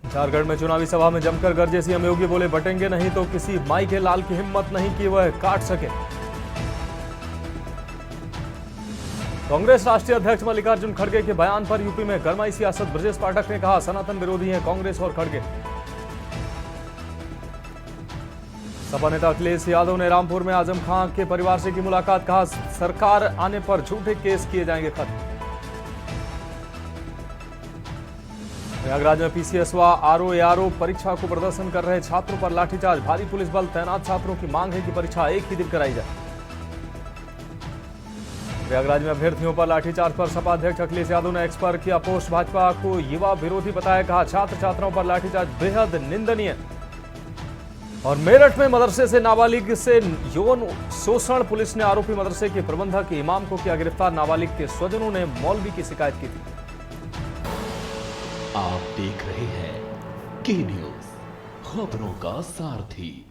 झारखंड में चुनावी सभा में जमकर गरजे सीएम योगी, बोले बटेंगे नहीं तो किसी माई के लाल की हिम्मत नहीं कि वह काट सके। कांग्रेस राष्ट्रीय अध्यक्ष मल्लिकार्जुन खड़गे के बयान पर यूपी में गरमाई सियासत। ब्रजेश पाठक ने कहा, सनातन विरोधी हैं कांग्रेस और खड़गे। सपा नेता अखिलेश यादव ने रामपुर में आजम खान के परिवार से की मुलाकात। कहा, सरकार आने पर झूठे केस किए जाएंगे खत्म। प्रयागराज में पीसीएस व आरओ परीक्षा को प्रदर्शन कर रहे छात्रों पर लाठीचार्ज। भारी पुलिस बल तैनात। छात्रों की मांग है कि परीक्षा एक ही दिन कराई जाए। प्रयागराज में अभ्यर्थियों पर लाठीचार्ज पर सपा अध्यक्ष अखिलेश यादव ने एक्स पर किया पोस्ट। भाजपा को युवा विरोधी बताया। कहा, छात्र छात्राओं पर लाठीचार्ज बेहद निंदनीय। और मेरठ में मदरसे से नाबालिग से यौन शोषण। पुलिस ने आरोपी मदरसे के प्रबंधक इमाम को किया गिरफ्तार। नाबालिग के स्वजनों ने मौलवी की शिकायत की थी। आप देख रहे हैं के न्यूज, खबरों का सारथी।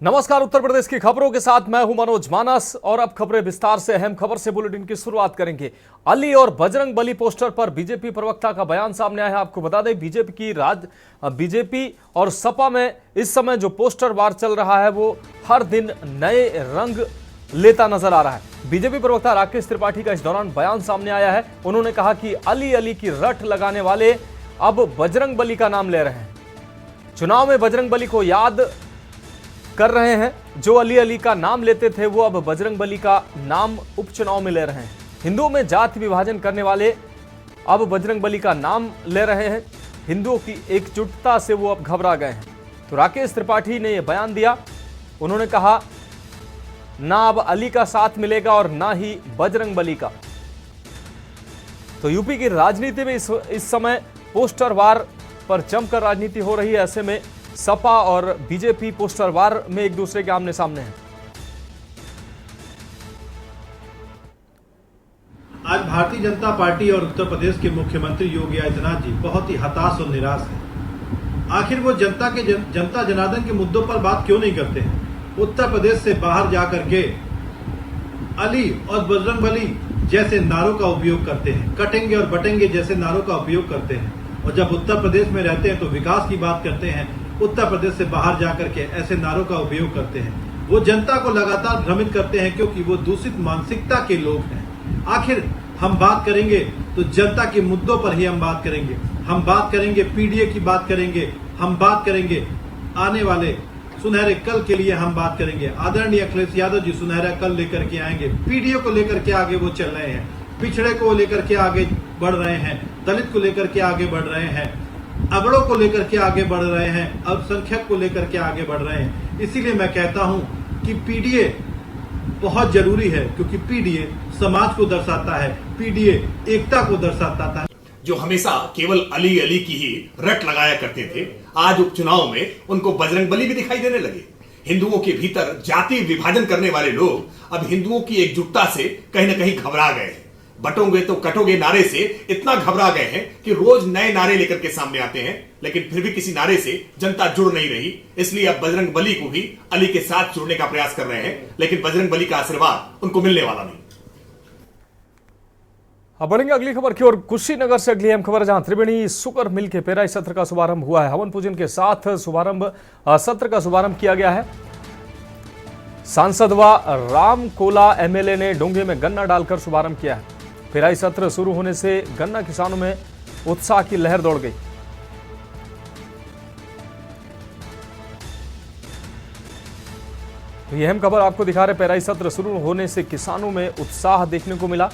नमस्कार, उत्तर प्रदेश की खबरों के साथ मैं हूं मनोज मानस और अब खबरें विस्तार से। अहम खबर से बुलेटिन की शुरुआत करेंगे। अली और बजरंग बली पोस्टर पर बीजेपी प्रवक्ता का बयान सामने आया है। आपको बता दें, बीजेपी और सपा में इस समय जो पोस्टर वार चल रहा है वो हर दिन नए रंग लेता नजर आ रहा है। बीजेपी प्रवक्ता राकेश त्रिपाठी का इस दौरान बयान सामने आया है। उन्होंने कहा कि अली की रट लगाने वाले अब बजरंग बली का नाम ले रहे हैं। चुनाव में बजरंग बली को याद कर रहे हैं। जो अली का नाम लेते थे वो अब बजरंग बली का नाम उपचुनाव में ले रहे हैं। हिंदुओं में जाति विभाजन करने वाले अब बजरंग बली का नाम ले रहे हैं। हिंदुओं की एकजुटता से वो अब घबरा गए हैं। तो राकेश त्रिपाठी ने यह बयान दिया। उन्होंने कहा, ना अब अली का साथ मिलेगा और ना ही बजरंग बली का। तो यूपी की राजनीति में इस समय पोस्टर वार पर जमकर राजनीति हो रही है। ऐसे में सपा और बीजेपी पोस्टर वार में एक दूसरे के आमने सामने हैं। आज भारतीय जनता पार्टी और उत्तर प्रदेश के मुख्यमंत्री योगी आदित्यनाथ जी बहुत ही हताश और निराश हैं। आखिर वो जनता जनार्दन के मुद्दों पर बात क्यों नहीं करते हैं? उत्तर प्रदेश से बाहर जाकर के अली और बजरंग बली जैसे नारों का उपयोग करते हैं, कटेंगे और बटेंगे जैसे नारों का उपयोग करते हैं। और जब उत्तर प्रदेश में रहते हैं तो विकास की बात करते हैं। उत्तर प्रदेश से बाहर जाकर के ऐसे नारों का उपयोग करते हैं। वो जनता को लगातार भ्रमित करते हैं क्योंकि वो दूषित मानसिकता के लोग हैं। आखिर हम बात करेंगे तो जनता के मुद्दों पर ही हम बात करेंगे। हम बात करेंगे पीडीए की बात करेंगे। हम बात करेंगे आने वाले सुनहरे कल के लिए हम बात करेंगे। आदरणीय अखिलेश यादव जी सुनहरा कल लेकर के आएंगे। पीडीए को लेकर के आगे वो चल रहे हैं। पिछड़े को लेकर के आगे बढ़ रहे हैं। दलित को लेकर के आगे बढ़ रहे हैं। अगड़ों को लेकर के आगे बढ़ रहे हैं। अल्पसंख्यक को लेकर के आगे बढ़ रहे हैं। इसीलिए मैं कहता हूं कि पीडीए बहुत जरूरी है क्योंकि पीडीए समाज को दर्शाता है। पीडीए एकता को दर्शाता है। जो हमेशा केवल अली की ही रट लगाया करते थे, आज उपचुनाव में उनको बजरंग बली भी दिखाई देने लगे। हिंदुओं के भीतर जाति विभाजन करने वाले लोग अब हिंदुओं की एकजुटता से कहीं ना कहीं घबरा गए हैं। बटोगे तो कटोगे नारे से इतना घबरा गए हैं कि रोज नए नारे लेकर के सामने आते हैं, लेकिन फिर भी किसी नारे से जनता जुड़ नहीं रही। इसलिए अब बजरंग बली को भी अली के साथ जुड़ने का प्रयास कर रहे हैं, लेकिन बजरंग बली का आशीर्वाद उनको मिलने वाला नहीं। अब बढ़ेंगे अगली खबर की ओर। कुशीनगर से अगली अहम खबर, जहां त्रिवेणी शुगर मिल के पेराई सत्र का शुभारंभ हुआ है। हवन पूजन के साथ सत्र का शुभारंभ किया गया है। सांसद व रामकोला एमएलए ने डोंगे में गन्ना डालकर शुभारंभ किया है। पेराई सत्र शुरू होने से गन्ना किसानों में उत्साह की लहर दौड़ गई। तो यह अहम खबर आपको दिखा रहे, पेराई सत्र शुरू होने से किसानों में उत्साह देखने को मिला।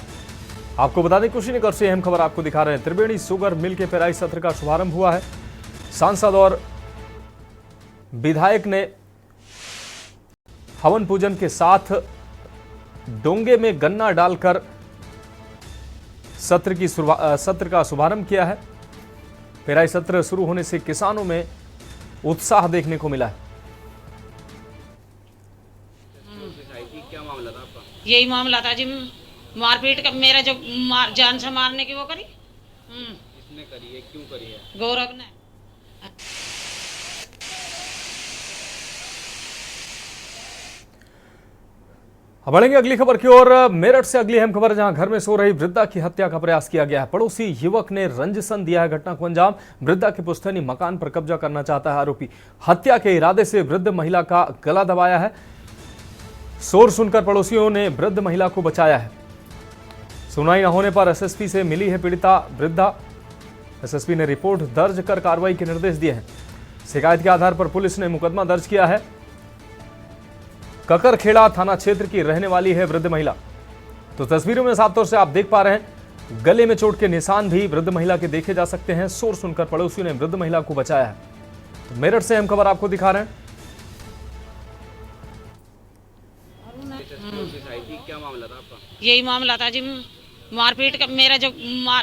आपको बता दें, कुशीनगर से अहम खबर आपको दिखा रहे हैं। त्रिवेणी शुगर मिल के पेराई सत्र का शुभारंभ हुआ है। सांसद और विधायक ने हवन पूजन के साथ डोंगे में गन्ना डालकर सत्र का शुभारंभ किया है। पेराई सत्र शुरू होने से किसानों में उत्साह देखने को मिला है। क्या मामला था आपका? यही मामला था जी, मारपीट का। मेरा जो जान से मारने की वो करी। किसने करी है, क्यों करी है? गौरव ने। अब बढ़ेंगे अगली खबर की ओर। मेरठ से अगली अहम खबर, जहां घर में सो रही वृद्धा की हत्या का प्रयास किया गया है। पड़ोसी युवक ने रंजिशन दिया है घटना को अंजाम। वृद्धा के पुश्तैनी मकान पर कब्जा करना चाहता है आरोपी। हत्या के इरादे से वृद्ध महिला का गला दबाया है। शोर सुनकर पड़ोसियों ने वृद्ध महिला को बचाया है। सुनवाई न होने पर एसएसपी से मिली है पीड़िता वृद्धा। एसएसपी ने रिपोर्ट दर्ज कर कार्रवाई के निर्देश दिए हैं। शिकायत के आधार पर पुलिस ने मुकदमा दर्ज किया है। ककरखेड़ा थाना क्षेत्र की रहने वाली है वृद्ध महिला। तो तस्वीरों में साफ तौर से आप देख पा रहे हैं, गले में चोट के निशान भी वृद्ध महिला के देखे जा सकते हैं। शोर सुनकर पड़ोसियों ने वृद्ध महिला को बचाया है। तो मेरठ से अहम खबर आपको दिखा रहे हैं। क्या मामला था आपका? यही मामला था जी, मारपीट का। मेरा जो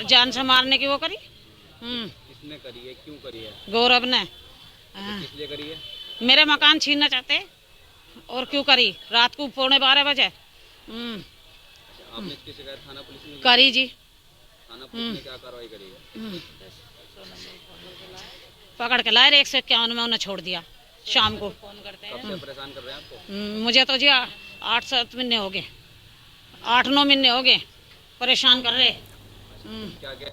जान से मारने की वो करी। किसने करी है, क्यों करी है? गौरव ने। किस लिए करी है? मेरे मकान छीनना चाहते और क्यों करी, रात को 11:15 बजे। आपने इसकी शिकायत थाना पुलिस में करी जी। थाना पुलिस ने क्या कार्रवाई करी है? पकड़ के लाए 151 में, उन्हें छोड़ दिया शाम को। कब से परेशान कर रहे हैं आपको? मुझे तो जी 8-7 महीने हो गए, 8-9 महीने हो गए परेशान कर रहे। क्या क्या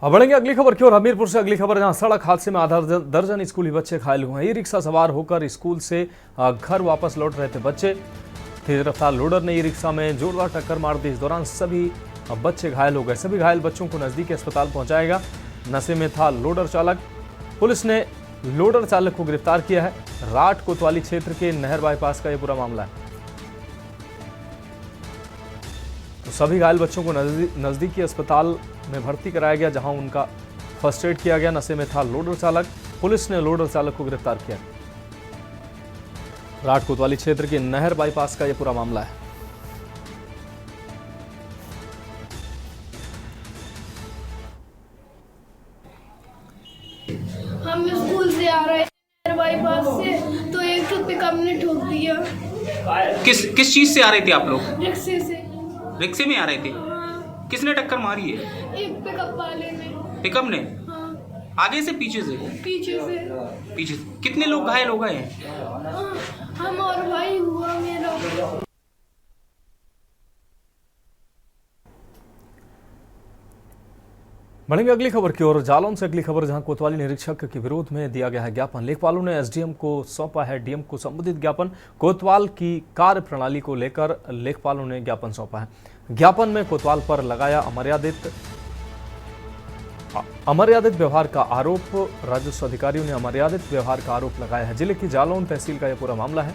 अब बढ़ेंगे अगली खबर की ओर। हमीरपुर से अगली खबर, जहां सड़क हादसे में आधा दर्जन स्कूली बच्चे घायल हुए हैं। ई रिक्शा सवार होकर स्कूल से घर वापस लौट रहे थे बच्चे। तेज रफ्तार लोडर ने ई रिक्शा में जोरदार टक्कर मार दी। इस दौरान सभी बच्चे घायल हो गए। सभी घायल बच्चों को नजदीकी अस्पताल पहुंचाया गया। नशे में था लोडर चालक। पुलिस ने लोडर चालक को गिरफ्तार किया है। राट कोतवाली क्षेत्र के नहर बाईपास का यह पूरा मामला है। तो सभी घायल बच्चों को नजदीकी अस्पताल में भर्ती कराया गया, जहां उनका फर्स्ट एड किया गया। नशे में था लोडर चालक। पुलिस ने लोडर चालक को गिरफ्तार किया। राट कोतवाली क्षेत्र के नहर बाईपास का यह पूरा मामला है। हम स्कूल से आ रहे थे बाईपास से, तो एक पिकअप ने ठोक दिया। किस चीज से आ रहे थे आप लोग? रिक्शे से। रिक्शे में आ रहे थे? किसने टक्कर मारी है? एक पिकअप वाले ने। पिकअप ने? हाँ। आगे से पीछे से? पीछे से। पीछे से। कितने लोग घायल हो गए हैं? हम और भाई हुआ मेरा। बढ़ेंगे अगली खबर की ओर। जालौन से अगली खबर, जहां कोतवाली निरीक्षक के विरोध में दिया गया है ज्ञापन। लेखपालों ने एसडीएम को सौंपा है डीएम को संबंधित ज्ञापन। कोतवाल की कार्य प्रणाली को लेकर लेखपालों ने ज्ञापन सौंपा है। ज्ञापन में कोतवाल पर लगाया अमर्यादित व्यवहार का आरोप। राजस्व अधिकारियों ने अमर्यादित व्यवहार का आरोप लगाया है। जिले की जालौन तहसील का यह पूरा मामला है।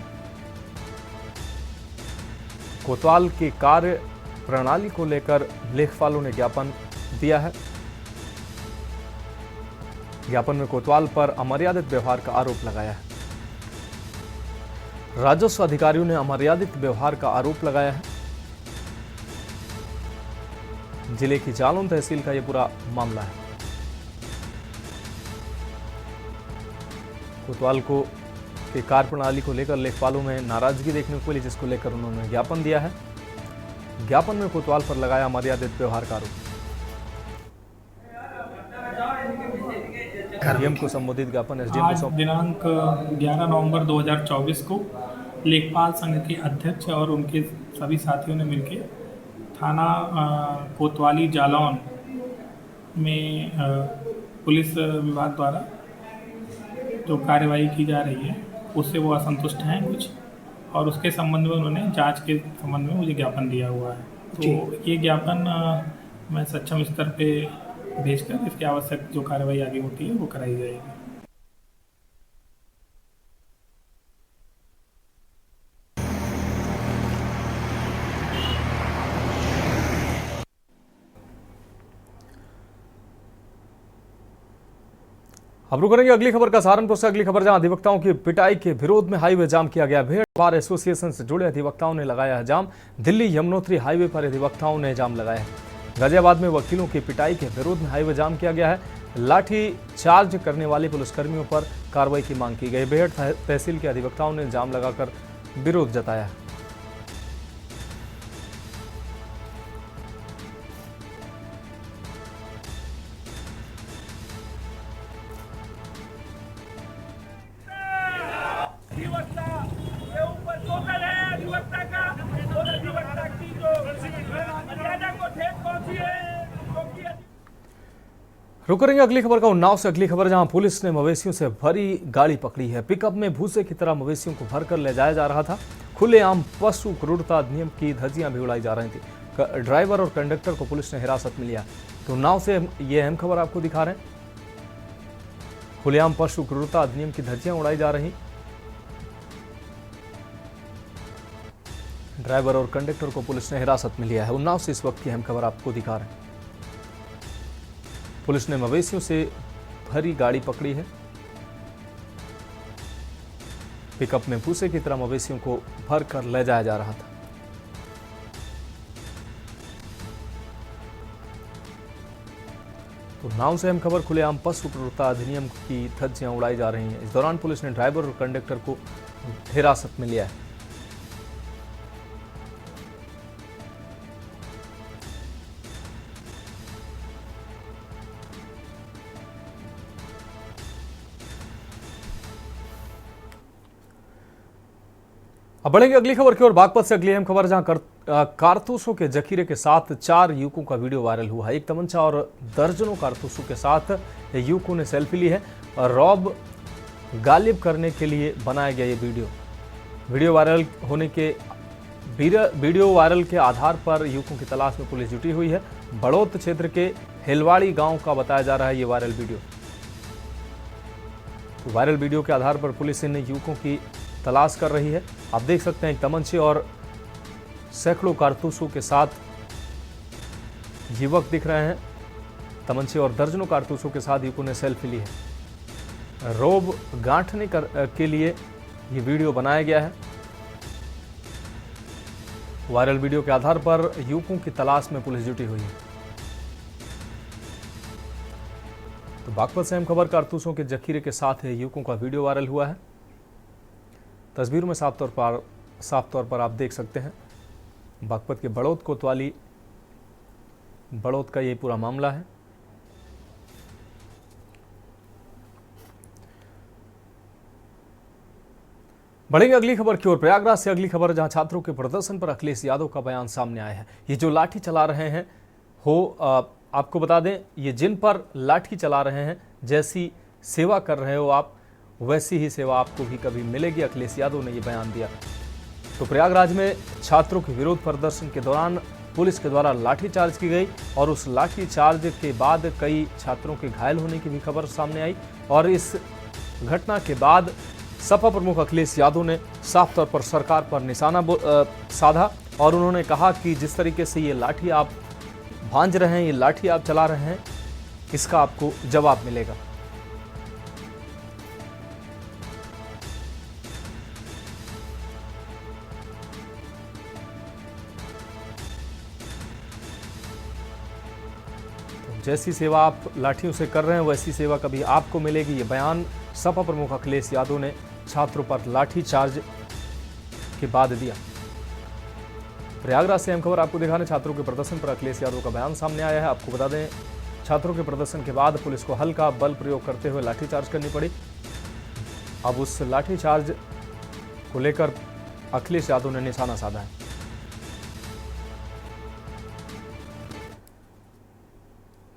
कोतवाल की कार्य प्रणाली को लेकर लेखपालों ने ज्ञापन दिया है। ज्ञापन में कोतवाल पर अमर्यादित व्यवहार का आरोप लगाया है। राजस्व अधिकारियों ने अमर्यादित व्यवहार का आरोप लगाया है। जिले की जालौन तहसील का यह पूरा मामला है। कोतवाल को की कार्य प्रणाली को लेकर लेखपालों में नाराजगी देखने को मिली, जिसको लेकर उन्होंने ज्ञापन दिया है। ज्ञापन में कोतवाल पर लगाया अमर्यादित व्यवहार का आरोप। डीएम को संबोधित ज्ञापन एसडीएम को सौंपा। दिनांक 11 नवंबर 2024 को लेखपाल संघ के अध्यक्ष और उनके सभी साथियों ने मिलकर थाना कोतवाली जालौन में पुलिस विभाग द्वारा जो कार्यवाही की जा रही है उससे वो असंतुष्ट हैं कुछ, और उसके संबंध में उन्होंने जांच के संबंध में मुझे ज्ञापन दिया हुआ है। तो ये ज्ञापन मैं सक्षम स्तर पे भेजकर इसकी आवश्यक जो कार्रवाई आगे होती है वो कराई जाएगी। अब रुक करेंगे अगली खबर का सहारनपुर से अगली खबर, जहां अधिवक्ताओं की पिटाई के विरोध में हाईवे जाम किया गया। भेड़ बार एसोसिएशन से जुड़े अधिवक्ताओं ने लगाया है जाम। दिल्ली यमुनोत्री हाईवे पर अधिवक्ताओं ने जाम लगाया है। गाजियाबाद में वकीलों की पिटाई के विरोध में हाईवे जाम किया गया है। लाठी चार्ज करने वाले पुलिसकर्मियों पर कार्रवाई की मांग की गई। बेहट तहसील के अधिवक्ताओं ने जाम लगाकर विरोध जताया है। अधिवक्ता के ऊपर टोटल है, अधिवक्ता का रुक करेंगे अगली खबर का उन्नाव से। अगली खबर जहां पुलिस ने मवेशियों से भरी गाड़ी पकड़ी है। पिकअप में भूसे की तरह मवेशियों को भरकर ले जाया जा रहा था। खुलेआम पशु क्रूरता अधिनियम की धज्जियां भी उड़ाई जा रही थी। ड्राइवर और कंडक्टर को पुलिस ने हिरासत में लिया। तो उन्नाव से ये अहम खबर आपको दिखा रहे हैं। खुलेआम पशु क्रूरता अधिनियम की धज्जियां उड़ाई जा रही। ड्राइवर और कंडक्टर को पुलिस ने हिरासत में लिया है। उन्नाव से इस वक्त की अहम खबर आपको दिखा रहे हैं। पुलिस ने मवेशियों से भरी गाड़ी पकड़ी है। पिकअप में भूसे की तरह मवेशियों को भर कर ले जाया जा रहा था। तो नाव से हम खबर खुलेआम पशु क्रूरता अधिनियम की धज्जियां उड़ाई जा रही हैं। इस दौरान पुलिस ने ड्राइवर और कंडक्टर को हिरासत में लिया है। अब बढ़ेंगे अगली खबर की ओर। बागपत से अगली अहम खबर, जहां कारतूसों के जखीरे के साथ 4 युवकों का वीडियो वायरल हुआ है। एक तमंचा और दर्जनों कारतूसों के साथ युवकों ने सेल्फी ली है और रौब गालिब करने के लिए बनाया गया ये वीडियो वायरल के आधार पर युवकों की तलाश में पुलिस जुटी हुई है। बड़ौत क्षेत्र के हिलवाड़ी गांव का बताया जा रहा है ये वायरल वीडियो। तो वायरल वीडियो के आधार पर पुलिस इन युवकों की तलाश कर रही है। आप देख सकते हैं तमंचे और सैकड़ों कारतूसों के साथ युवक दिख रहे हैं। तमंचे और दर्जनों कारतूसों के साथ युवकों ने सेल्फी ली है। रौब गांठने के लिए ये वीडियो बनाया गया है। वायरल वीडियो के आधार पर युवकों की तलाश में पुलिस जुटी हुई है। तो बागपत से अहम खबर, कारतूसों के जखीरे के साथ युवकों का वीडियो वायरल हुआ है। तस्वीरों में साफ तौर पर आप देख सकते हैं बागपत के बड़ौत कोतवाली बड़ौत का ये पूरा मामला है। बढ़ेंगे अगली खबर की ओर। प्रयागराज से अगली खबर, जहां छात्रों के प्रदर्शन पर अखिलेश यादव का बयान सामने आया है। ये जो लाठी चला रहे हैं आपको बता दें, ये जिन पर लाठी चला रहे हैं, जैसी सेवा कर रहे हो आप, वैसी ही सेवा आपको भी कभी मिलेगी। अखिलेश यादव ने यह बयान दिया। तो प्रयागराज में छात्रों के विरोध प्रदर्शन के दौरान पुलिस के द्वारा लाठीचार्ज की गई और उस लाठीचार्ज के बाद कई छात्रों के घायल होने की भी खबर सामने आई। और इस घटना के बाद सपा प्रमुख अखिलेश यादव ने साफ तौर पर सरकार पर निशाना साधा और उन्होंने कहा कि जिस तरीके से ये लाठी आप भांज रहे हैं, ये लाठी आप चला रहे हैं, इसका आपको जवाब मिलेगा। जैसी सेवा आप लाठियों से कर रहे हैं, वैसी सेवा कभी आपको मिलेगी। ये बयान सपा प्रमुख अखिलेश यादव ने छात्रों पर लाठीचार्ज के बाद दिया। प्रयागराज से अहम खबर आपको दिखाने, छात्रों के प्रदर्शन पर अखिलेश यादव का बयान सामने आया है। आपको बता दें, छात्रों के प्रदर्शन के बाद पुलिस को हल्का बल प्रयोग करते हुए लाठीचार्ज करनी पड़ी। अब उस लाठीचार्ज को लेकर अखिलेश यादव ने निशाना साधा है।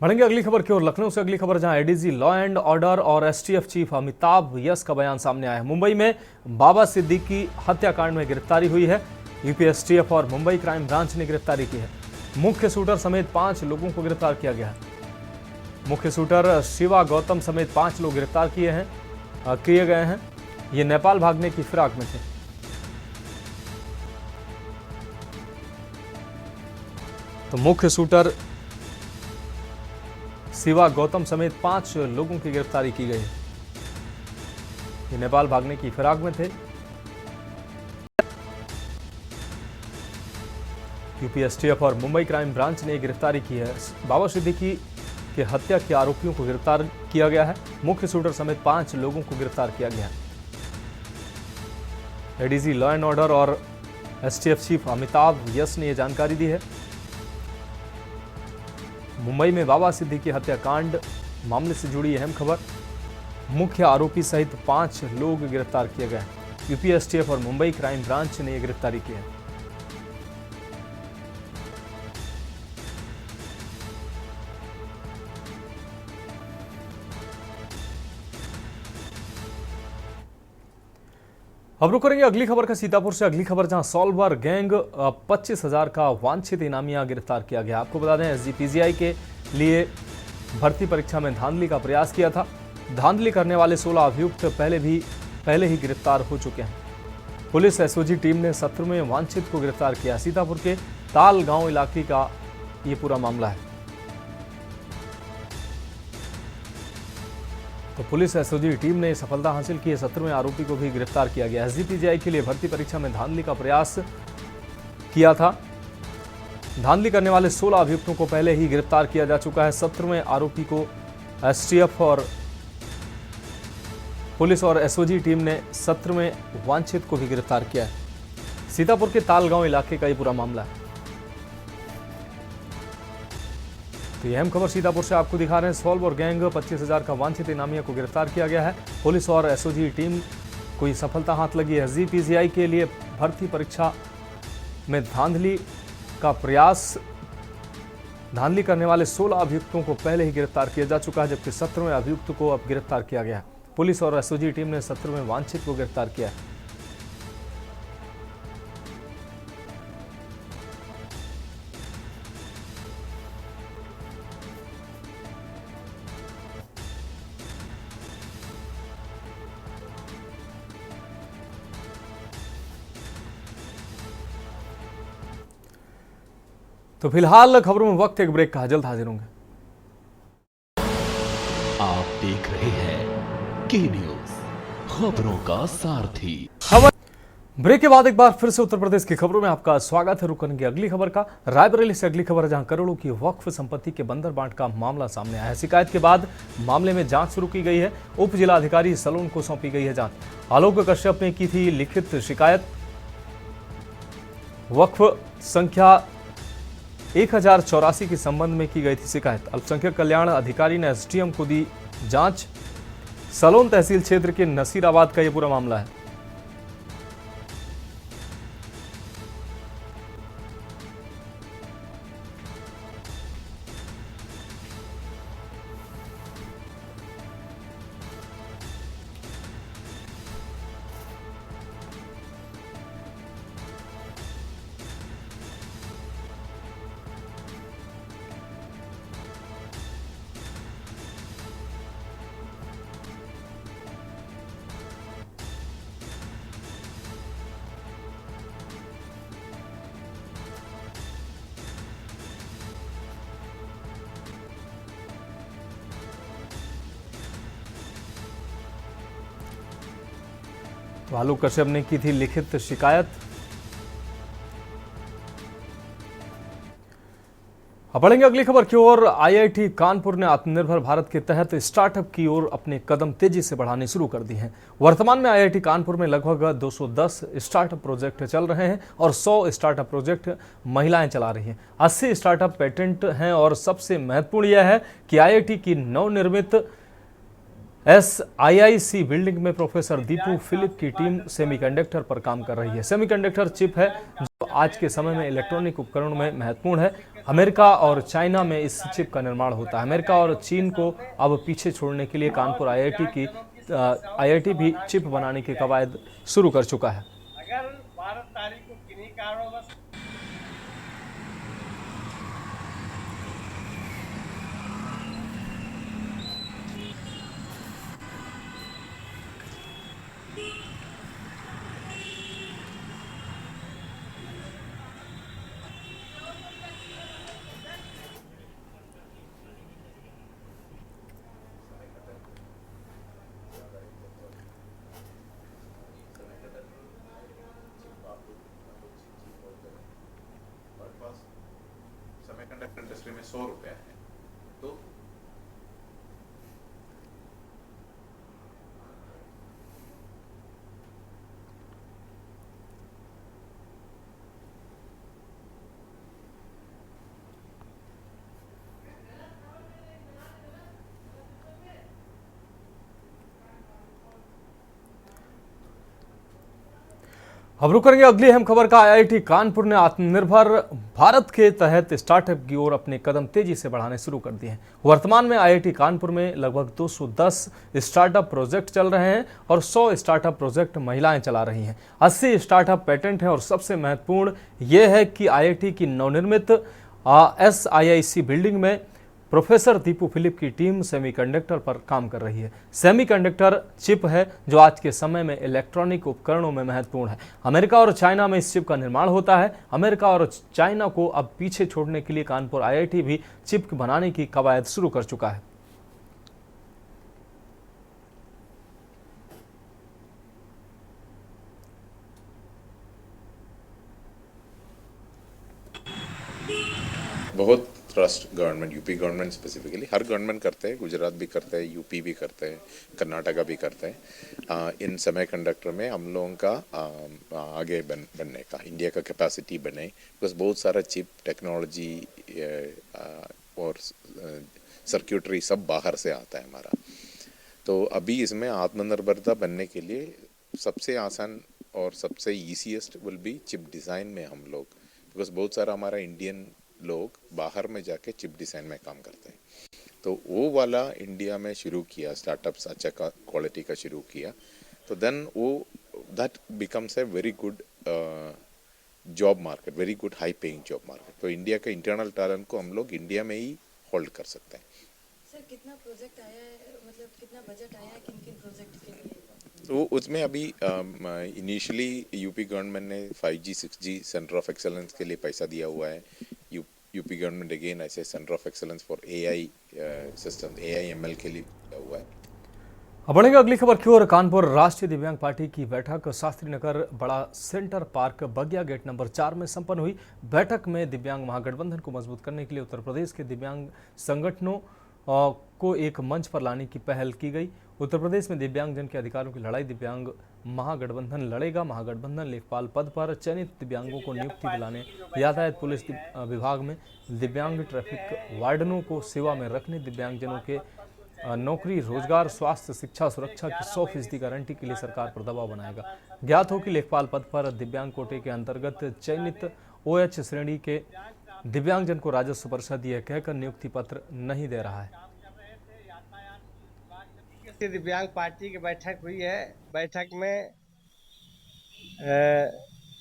बढ़ेंगे अगली खबर की ओर। लखनऊ से अगली खबर, जहां एडीजी लॉ एंड ऑर्डर और एसटीएफ चीफ अमिताभ यस का बयान सामने आया है। मुंबई में बाबा सिद्दीकी हत्याकांड में गिरफ्तारी हुई है। यूपी एसटीएफ और मुंबई क्राइम ब्रांच ने गिरफ्तारी की है। मुख्य शूटर समेत 5 लोगों को गिरफ्तार किया गया है। मुख्य शूटर शिवा गौतम समेत 5 लोग गिरफ्तार किए गए हैं। ये नेपाल भागने की फिराक में थे। तो मुख्य शूटर शिवा गौतम समेत 5 लोगों की गिरफ्तारी की गई है। ये नेपाल भागने की फिराक में थे। यूपी एसटीएफ और मुंबई क्राइम ब्रांच ने गिरफ्तारी की है। बाबा सिद्दीकी के हत्या के आरोपियों को गिरफ्तार किया गया है। मुख्य शूटर समेत 5 लोगों को गिरफ्तार किया गया है। एडीजी लॉ एंड ऑर्डर और एसटीएफ चीफ अमिताभ यस ने यह जानकारी दी है। मुंबई में बाबा सिद्दीकी हत्याकांड मामले से जुड़ी अहम खबर, मुख्य आरोपी सहित 5 लोग गिरफ्तार किए गए। यूपी एसटीएफ और मुंबई क्राइम ब्रांच ने यह गिरफ्तारी की है। अब रुक करेंगे अगली खबर का सीतापुर से। अगली खबर जहां सॉल्वर गैंग 25,000 का वांछित इनामिया गिरफ्तार किया गया। आपको बता दें एसजीपीजीआई के लिए भर्ती परीक्षा में धांधली का प्रयास किया था। धांधली करने वाले 16 अभियुक्त पहले ही गिरफ्तार हो चुके हैं। पुलिस एसओजी टीम ने 17वें वांछित को गिरफ्तार किया। सीतापुर के ताल गांव इलाके का ये पूरा मामला है। तो पुलिस एसओजी टीम ने सफलता हासिल की है। 17वें आरोपी को भी गिरफ्तार किया गया। एसजीपीजीआई के लिए भर्ती परीक्षा में धांधली का प्रयास किया था। धांधली करने वाले 16 अभियुक्तों को पहले ही गिरफ्तार किया जा चुका है। 17वें आरोपी को एसटीएफ और पुलिस और एसओजी टीम ने 17वें वांछित को भी गिरफ्तार किया है। सीतापुर के तालगांव इलाके का ये पूरा मामला है। तो ये अहम खबर सीतापुर से आपको दिखा रहे हैं। सॉल्व और गैंग 25,000 का वांछित इनामिया को गिरफ्तार किया गया है। पुलिस और एसओजी टीम को ये सफलता हाथ लगी है। एसजीपीजीआई के लिए भर्ती परीक्षा में धांधली का प्रयास, धांधली करने वाले 16 अभियुक्तों को पहले ही गिरफ्तार किया जा चुका है, जबकि 17वें अभियुक्त को अब गिरफ्तार किया गया है। पुलिस और एसओजी टीम ने 17वें वांछित को गिरफ्तार किया है। तो फिलहाल खबरों में वक्त एक ब्रेक का, जल्द हाजिर होंगे। आप देख रहे हैं के न्यूज, खबरों का सारथी। खबर ब्रेक के बाद एक बार फिर से उत्तर प्रदेश की खबरों में आपका स्वागत है। रुक करेंगे अगली खबर का। रायबरेली से अगली खबर, जहां करोड़ों की वक्फ संपत्ति के बंदर बांट का मामला सामने आया है। शिकायत के बाद मामले में जांच शुरू की गई है। उप जिलाधिकारी सलोन को सौंपी गई है जांच। आलोक कश्यप ने की थी लिखित शिकायत। वक्फ संख्या 1084 के संबंध में की गई थी शिकायत। अल्पसंख्यक कल्याण अधिकारी ने एसडीएम को दी जांच। सलोन तहसील क्षेत्र के नसीराबाद का यह पूरा मामला है। तो आलोक कश्यप ने की थी लिखित शिकायत। अब बढ़ेंगे अगली खबर की ओर। आईआईटी कानपुर ने आत्मनिर्भर भारत के तहत स्टार्टअप की ओर अपने कदम तेजी से बढ़ाने शुरू कर दिए हैं। वर्तमान में आईआईटी कानपुर में लगभग 210 स्टार्टअप प्रोजेक्ट चल रहे हैं और 100 स्टार्टअप प्रोजेक्ट महिलाएं चला रही हैं। 80 स्टार्टअप पेटेंट हैं और सबसे महत्वपूर्ण यह है कि आईआईटी की नवनिर्मित SIIC बिल्डिंग में प्रोफेसर दीपू फिलिप की टीम सेमीकंडक्टर पर काम कर रही है। सेमीकंडक्टर चिप है जो आज के समय में इलेक्ट्रॉनिक उपकरणों में महत्वपूर्ण है। अमेरिका और चाइना में इस चिप का निर्माण होता है। अमेरिका और चीन को अब पीछे छोड़ने के लिए कानपुर आईआईटी भी चिप बनाने की कवायद शुरू कर चुका है। अगर 12 तारीख को किन्हीं कारणों सेमीकंडक्टर इंडस्ट्री में 100 रुपया है तो अब रुक करेंगे अगली अहम खबर का। आईआईटी कानपुर ने आत्मनिर्भर भारत के तहत स्टार्टअप की ओर अपने कदम तेजी से बढ़ाने शुरू कर दिए हैं। वर्तमान में आईआईटी कानपुर में लगभग 210 स्टार्टअप प्रोजेक्ट चल रहे हैं और 100 स्टार्टअप प्रोजेक्ट महिलाएं चला रही हैं। 80 स्टार्टअप पेटेंट हैं और सबसे महत्वपूर्ण यह है कि आईआईटी की नवनिर्मित SIIC बिल्डिंग में प्रोफेसर दीपू फिलिप की टीम सेमीकंडक्टर पर काम कर रही है। सेमीकंडक्टर चिप है जो आज के समय में इलेक्ट्रॉनिक उपकरणों में महत्वपूर्ण है। अमेरिका और चाइना में इस चिप का निर्माण होता है। अमेरिका और चाइना को अब पीछे छोड़ने के लिए कानपुर आईआईटी भी चिप बनाने की कवायद शुरू कर चुका है। बहुत trust government, UP government specifically, हर गवर्नमेंट करते हैं, गुजरात भी करते हैं, यूपी भी करते हैं, कर्नाटका भी करते हैं। इन सेमीकंडक्टर में हम लोगों का आगे बनने का, इंडिया का कैपेसिटी बने, बिकॉज बहुत सारा चिप टेक्नोलॉजी और सर्क्यूटरी सब बाहर से आता है हमारा। तो अभी इसमें आत्मनिर्भरता बनने के लिए सबसे आसान और सबसे easiest will be chip design में हम लोग, बिकॉज बहुत सारा हमारा इंडियन लोग बाहर में जाके चिप डिज़ाइन में काम करते हैं। तो वो वाला इंडिया में शुरू किया, स्टार्टअप्स अच्छा क्वालिटी का शुरू किया, तो देन वो that becomes a very good job market, very good high paying job market. तो इंडिया के इंटरनल टैलेंट को हम लोग इंडिया में ही होल्ड कर सकते हैं। सर कितना प्रोजेक्ट आया है, मतलब कितना बजट आया है किन किन प्रोजेक्ट के लिए? तो उसमें अभी इनिशियली यूपी गवर्नमेंट ने 5G 6G centre of excellence के लिए पैसा दिया हुआ है। यूपी गवर्नमेंट अगेन ऐसे centre of excellence for AI system, AI/ML के लिए दिया हुआ है। अब बढ़ेंगे अगली खबर की ओर। कानपुर राष्ट्रीय दिव्यांग पार्टी की बैठक शास्त्री नगर बड़ा सेंटर पार्क बगिया गेट नंबर 4 में संपन्न हुई। बैठक में दिव्यांग महागठबंधन को मजबूत करने के लिए उत्तर प्रदेश के दिव्यांग संगठनों को एक मंच पर लाने की पहल की गई। उत्तर प्रदेश में दिव्यांगजन के अधिकारों की लड़ाई दिव्यांग महागठबंधन लड़ेगा। महागठबंधन लेखपाल पद पर चयनित दिव्यांगों को नियुक्ति दिलाने, यातायात पुलिस विभाग में दिव्यांग ट्रैफिक वार्डनों को सेवा में रखने, दिव्यांगजनों के नौकरी, रोजगार, स्वास्थ्य, शिक्षा, सुरक्षा की 100% गारंटी के लिए सरकार पर दबाव बनाएगा। ज्ञात हो कि लेखपाल पद पर दिव्यांग कोटे के अंतर्गत चयनित OH श्रेणी के दिव्यांगजन को राजस्व परिषद यह कहकर नियुक्ति पत्र नहीं दे रहा है। दिव्यांग पार्टी की बैठक हुई है। बैठक में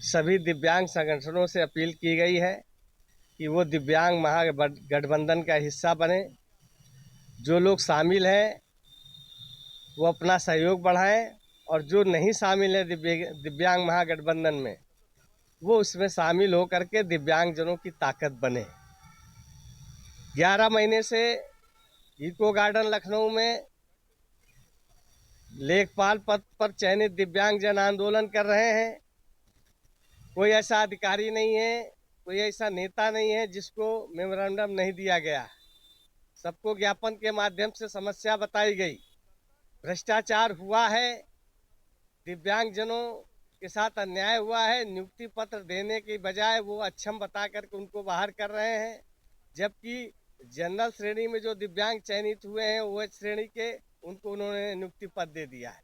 सभी दिव्यांग संगठनों से अपील की गई है कि वो दिव्यांग महागठबंधन का हिस्सा बने। जो लोग शामिल हैं वो अपना सहयोग बढ़ाएं और जो नहीं शामिल है दिव्यांग महागठबंधन में, वो उसमें शामिल हो करके दिव्यांगजनों की ताकत बने। 11 महीने से इको गार्डन लखनऊ में लेखपाल पद पर चयनित दिव्यांगजन आंदोलन कर रहे हैं। कोई ऐसा अधिकारी नहीं है, कोई ऐसा नेता नहीं है जिसको मेमोरेंडम नहीं दिया गया। सबको ज्ञापन के माध्यम से समस्या बताई गई। भ्रष्टाचार हुआ है, दिव्यांगजनों के साथ अन्याय हुआ है। नियुक्ति पत्र देने की बजाय वो अक्षम बता करके उनको बाहर कर रहे हैं, जबकि जनरल श्रेणी में जो दिव्यांग चयनित हुए हैं OH श्रेणी के, उनको उन्होंने नियुक्ति पद दे दिया है।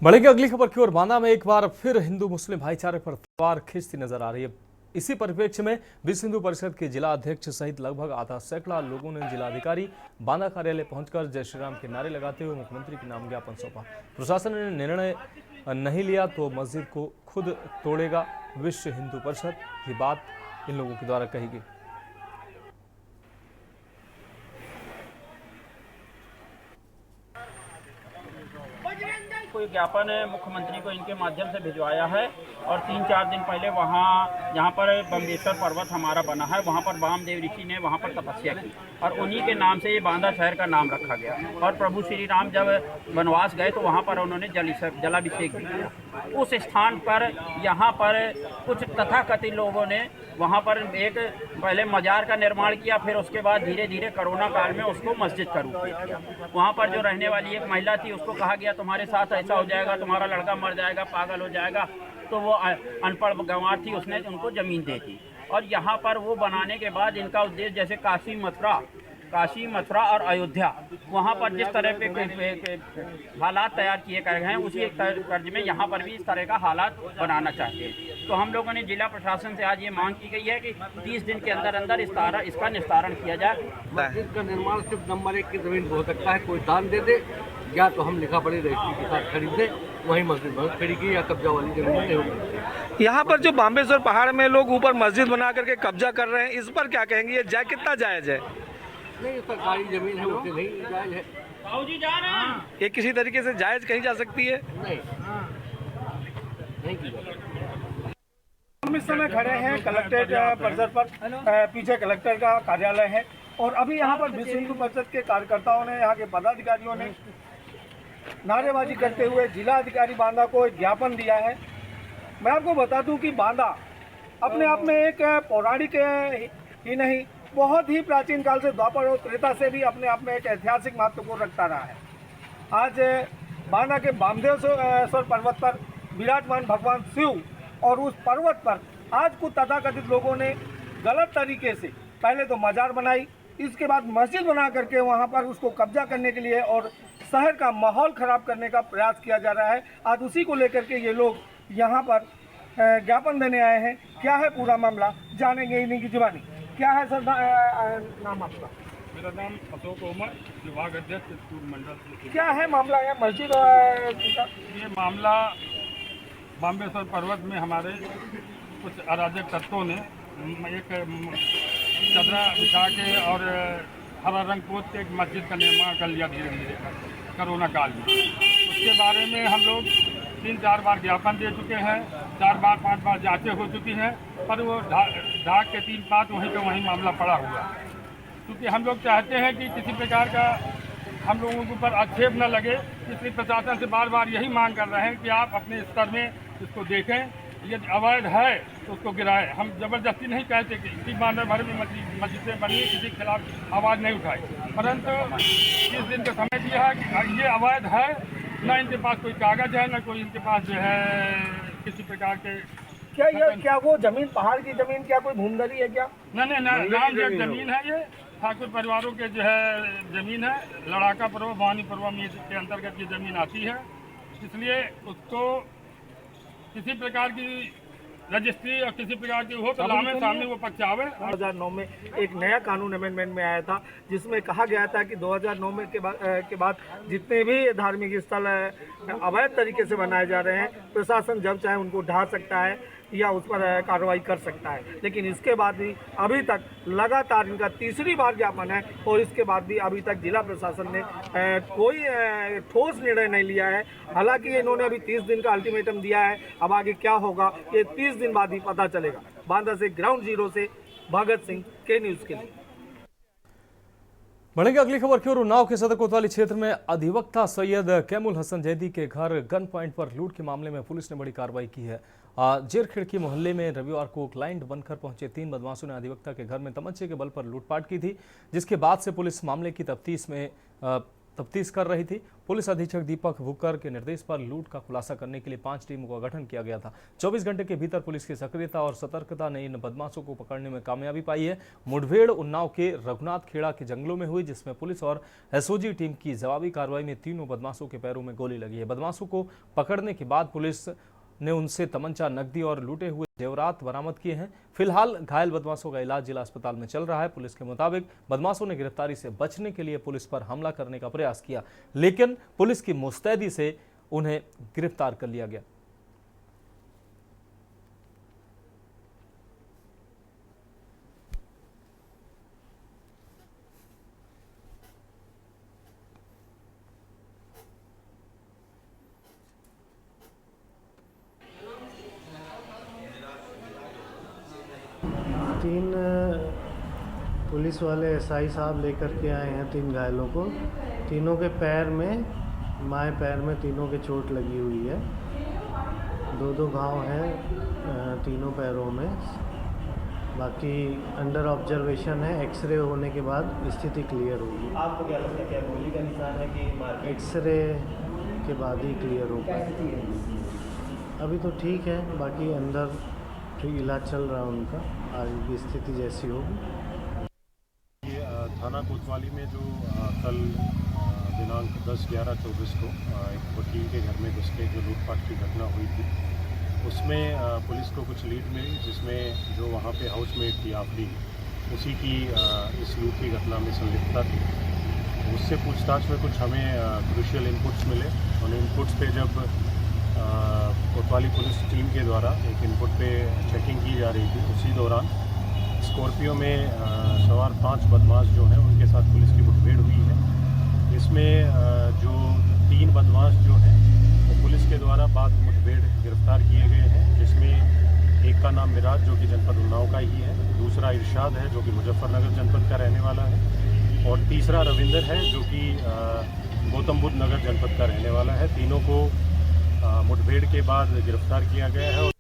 बढ़ेंगे अगली खबर की ओर। बांदा में एक बार फिर हिंदू मुस्लिम भाईचारे पर तलवार खींचती नजर आ रही है। इसी परिप्रेक्ष्य में विश्व हिंदू परिषद के जिला अध्यक्ष सहित लगभग आधा सैकड़ा लोगों ने जिलाधिकारी बांदा कार्यालय पहुंचकर जय श्री राम के नारे लगाते हुए मुख्यमंत्री के नाम ज्ञापन सौंपा। प्रशासन ने निर्णय नहीं लिया तो मस्जिद को खुद तोड़ेगा विश्व हिंदू परिषद, ये बात इन लोगों के द्वारा कही गई। कोई ज्ञापन मुख्यमंत्री को इनके माध्यम से भिजवाया है और 3-4 दिन पहले वहाँ जहाँ पर बम्बेश्वर पर्वत हमारा बना है, वहाँ पर वामदेव ऋषि ने वहाँ पर तपस्या की और उन्हीं के नाम से ये बांदा शहर का नाम रखा गया। और प्रभु श्री राम जब वनवास गए तो वहाँ पर उन्होंने जलाभिषेक भी किया। उस स्थान पर यहाँ पर कुछ तथाकथित लोगों ने वहाँ पर एक पहले मजार का निर्माण किया, फिर उसके बाद धीरे धीरे कोरोना काल में उसको मस्जिद का रूप दे दिया। वहाँ पर जो रहने वाली एक महिला थी, उसको कहा गया तुम्हारे साथ ऐसा हो जाएगा, तुम्हारा लड़का मर जाएगा, पागल हो जाएगा। तो वो अनपढ़ गंवार थी, उसने उनको ज़मीन दे दी। और यहाँ पर वो बनाने के बाद इनका उद्देश्य जैसे काशी मथुरा काशी, मथुरा और अयोध्या, वहाँ पर जिस तरह के हालात तैयार किए गए हैं उसी तर्ज में यहाँ पर भी इस तरह का हालात बनाना चाहते हैं। तो हम लोगों ने जिला प्रशासन से आज ये मांग की गई है कि 30 दिन के अंदर अंदर इसका निस्तारण किया जाए। मस्जिद का निर्माण सिर्फ नंबर 1 की जमीन हो सकता है, कोई दान दे दे या तो हम लिखा पढ़ी रजिस्ट्री के साथ खरीदे, वही मस्जिद बन खड़ी की या कब्जा वाली जमीन नहीं होगी। यहाँ पर जो बाम्बेश्वर पहाड़ में लोग ऊपर मस्जिद बना करके कब्जा कर रहे हैं, इस पर क्या कहेंगे? ये कितना जायज़ है? नहीं, सरकारी जमीन है, उसे नहीं जायज है। ये किसी तरीके से जायज़ कही जा सकती है? नहीं की जा सकती। हम इस समय खड़े हैं कलेक्ट्रेट परिसर पर, पीछे कलेक्टर का कार्यालय है और अभी यहाँ पर विश्व हिंदू परिषद के कार्यकर्ताओं ने, यहाँ के पदाधिकारियों ने नारेबाजी करते हुए जिला अधिकारी बांदा को एक ज्ञापन दिया है। मैं आपको बता दूं कि बांदा अपने आप में एक पौराणिक ही नहीं, बहुत ही प्राचीन काल से, द्वापर और त्रेता से भी अपने आप में एक ऐतिहासिक महत्व को रखता रहा है। आज बांदा के बामदेवश्वर पर्वत पर विराजमान भगवान शिव और उस पर्वत पर आज कुछ तथाकथित लोगों ने गलत तरीके से पहले तो मजार बनाई, इसके बाद मस्जिद बना करके वहाँ पर उसको कब्जा करने के लिए और शहर का माहौल ख़राब करने का प्रयास किया जा रहा है। आज उसी को लेकर के ये लोग यहाँ पर ज्ञापन देने आए हैं। क्या है पूरा मामला, जानेंगे इन्हीं की जुबानी। क्या है सर नाम आपका? मेरा नाम अशोक उमर, विभाग अध्यक्ष चित्तूर मंडल। क्या है मामला? है मस्जिद ये मामला बाम्बेश्वर पर्वत में हमारे कुछ अराजक तत्वों ने एक चदरा बिछा के और हरा रंग पोत के एक मस्जिद का निर्माण कर लिया धीरे धीरे कोरोना काल में। उसके बारे में हम लोग 3-4 बार ज्ञापन दे चुके हैं, 4 बार 5 बार जांचें हो चुकी हैं, पर वो ढाक के 3 पात वहीं का वहीं मामला पड़ा हुआ। क्योंकि हम लोग चाहते हैं कि किसी प्रकार का हम लोगों के ऊपर आक्षेप न लगे, इसलिए प्रशासन से बार बार यही मांग कर रहे हैं कि आप अपने स्तर में इसको देखें, यदि अवैध है तो उसको गिराएं। हम जबरदस्ती नहीं कहते कि इसी बांधे भर में मस्जिदें बनी, किसी के खिलाफ आवाज़ नहीं उठाई, परंतु 30 दिन का समय दिया है कि ये अवैध है, न इनके पास कोई कागज है, न कोई इनके पास जो है किसी प्रकार के। क्या वो जमीन पहाड़ की जमीन, क्या कोई भूमदरी है क्या? नहीं, नाम जो जमीन है ये ठाकुर परिवारों के जो है जमीन है, लड़ाका पर्व, भवानी पर्व में के अंतर्गत ये जमीन आती है, इसलिए उसको किसी प्रकार की रजिस्ट्री और किसी प्रकार की हो तो लामे सामने वो पक्ष आवे। 2009 में एक नया कानून अमेंडमेंट में आया था जिसमें कहा गया था कि 2009 में के बाद जितने भी धार्मिक स्थल अवैध तरीके से बनाए जा रहे हैं, प्रशासन जब चाहे उनको ढा सकता है या उस पर कार्रवाई कर सकता है। लेकिन इसके बाद भी अभी तक लगातार इनका तीसरी बार ज्ञापन है और इसके बाद भी अभी तक जिला प्रशासन ने कोई ठोस निर्णय नहीं लिया है। हालांकि इन्होंने अभी 30 दिन का अल्टीमेटम दिया है, अब आगे क्या होगा ये 30 दिन बाद ही पता चलेगा। बांदा से ग्राउंड जीरो से भगत सिंह, के न्यूज़ के लिए। बढ़ेंगे अगली खबर की ओर। उन्नाव के सदर कोतवाली क्षेत्र में अधिवक्ता सैयद कैमुल हसन जैदी के घर गन पॉइंट पर लूट के मामले में पुलिस ने बड़ी कार्रवाई की है। जेर खिड़की मोहल्ले में रविवार को क्लाइंट बनकर पहुंचे 3 बदमाशों ने अधिवक्ता के घर में तमंचे के बल पर लूटपाट की थी, जिसके बाद से पुलिस मामले की तफ्तीश कर रही थी। पुलिस अधीक्षक दीपक भुक्कर के निर्देश पर लूट का खुलासा करने के लिए 5 टीमों का गठन किया गया था। 24 घंटे के भीतर पुलिस की सक्रियता और सतर्कता ने इन बदमाशों को पकड़ने में कामयाबी पाई है। मुठभेड़ उन्नाव के रघुनाथ खेड़ा के जंगलों में हुई, जिसमें पुलिस और एसओजी टीम की जवाबी कार्रवाई में तीनों बदमाशों के पैरों में गोली लगी है। बदमाशों को पकड़ने के बाद पुलिस ने उनसे तमंचा, नकदी और लूटे हुए जेवरात बरामद किए हैं। फिलहाल घायल बदमाशों का इलाज जिला अस्पताल में चल रहा है। पुलिस के मुताबिक बदमाशों ने गिरफ्तारी से बचने के लिए पुलिस पर हमला करने का प्रयास किया, लेकिन पुलिस की मुस्तैदी से उन्हें गिरफ्तार कर लिया गया। तीन पुलिस वाले एसआई साहब लेकर के आए हैं 3 घायलों को। तीनों के पैर में, बाएं पैर में तीनों के चोट लगी हुई है। 2-2 घाव हैं तीनों पैरों में। बाकी अंडर ऑब्जर्वेशन है, एक्सरे होने के बाद स्थिति क्लियर होगी। आपको क्या लगता है, क्या गोली का निशान है कि एक्सरे के बाद ही क्लियर होगा। अभी तो ठीक है, बाकी अंदर इलाज चल रहा है उनका, आगे की स्थिति जैसी होगी। ये थाना थाना कोतवाली में जो कल दिनांक 10/11/24 को एक वकील के घर में घुस के जो लूटपाट की घटना हुई थी, उसमें पुलिस को कुछ लीड मिली, जिसमें जो वहाँ पे हाउसमेट थी आफरी, उसी की इस लूट की घटना में संलिप्तता थी। उससे पूछताछ में कुछ हमें क्रूशियल इनपुट्स मिले। उन इनपुट्स पे जब कोतवाली पुलिस टीम के द्वारा एक इनपुट पे चेकिंग की जा रही थी, उसी दौरान स्कॉर्पियो में सवार 5 बदमाश जो हैं उनके साथ पुलिस की मुठभेड़ हुई है। इसमें जो 3 बदमाश जो हैं वो पुलिस के द्वारा बाद मुठभेड़ गिरफ्तार किए गए हैं, जिसमें एक का नाम मिराज जो कि जनपद उन्नाव का ही है, दूसरा इरशाद है जो कि मुजफ्फरनगर जनपद का रहने वाला है, और तीसरा रविंदर है जो कि गौतम बुद्ध नगर जनपद का रहने वाला है। तीनों को मुठभेड़ के बाद गिरफ्तार किया गया है।